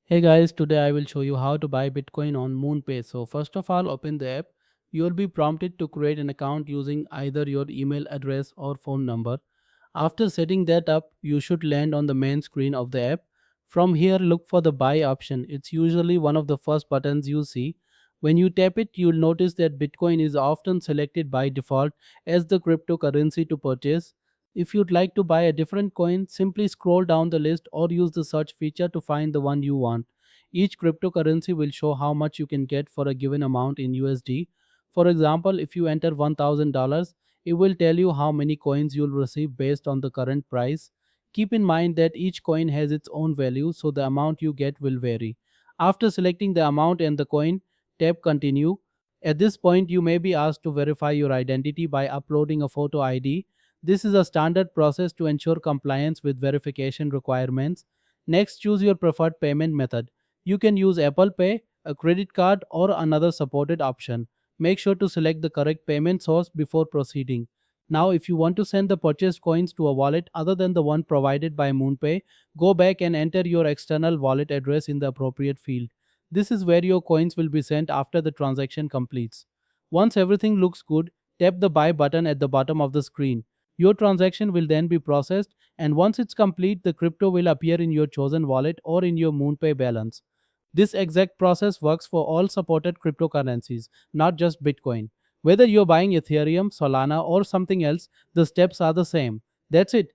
Hey guys, today I will show you how to buy Bitcoin on MoonPay. So first of all, open the app. You will be prompted to create an account using either your email address or phone number. After setting that up, you should land on the main screen of the app. From here, look for the buy option. It's usually one of the first buttons you see. When you tap it, you'll notice that Bitcoin is often selected by default as the cryptocurrency to purchase. If you'd like to buy a different coin, simply scroll down the list or use the search feature to find the one you want. Each cryptocurrency will show how much you can get for a given amount in USD. For example, if you enter $1,000, it will tell you how many coins you'll receive based on the current price. Keep in mind that each coin has its own value, so the amount you get will vary. After selecting the amount and the coin, tap Continue. At this point, you may be asked to verify your identity by uploading a photo ID. This is a standard process to ensure compliance with verification requirements. Next, choose your preferred payment method. You can use Apple Pay, a credit card, or another supported option. Make sure to select the correct payment source before proceeding. Now, if you want to send the purchased coins to a wallet other than the one provided by MoonPay, go back and enter your external wallet address in the appropriate field. This is where your coins will be sent after the transaction completes. Once everything looks good, tap the buy button at the bottom of the screen. Your transaction will then be processed, and once it's complete, the crypto will appear in your chosen wallet or in your MoonPay balance. This exact process works for all supported cryptocurrencies, not just Bitcoin. Whether you're buying Ethereum, Solana, or something else, the steps are the same. That's it.